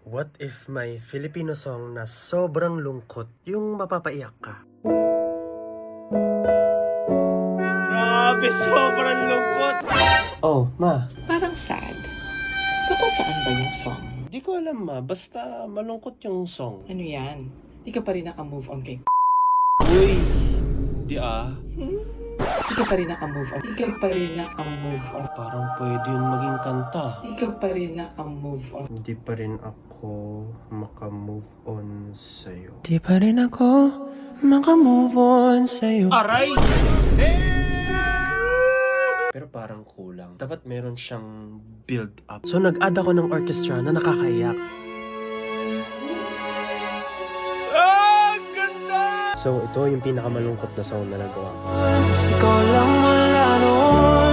What if may Filipino song na sobrang lungkot yung mapapaiyak ka? Grabe, sobrang lungkot! Oh, ma. Parang sad. Totoo saan ba yung song? Di ko alam, ma. Basta malungkot yung song. Ano yan? Di ka pa rin naka-move on kay Uy! Di ah. Di ka pa rin naka-move on. Di ka pa rin naka-move on. Parang pwede yun maging kanta. Di ka pa rin naka-move on. Hindi pa rin ako maka-move on sa'yo. Di pa rin ako maka-move on sa'yo. Aray! Pero parang kulang. Dapat meron siyang build up. So nag-add ako ng orchestra na nakakaiyak. So ito yung pinakamalungkot na song na nagawa ko. Ikaw lang wala noon.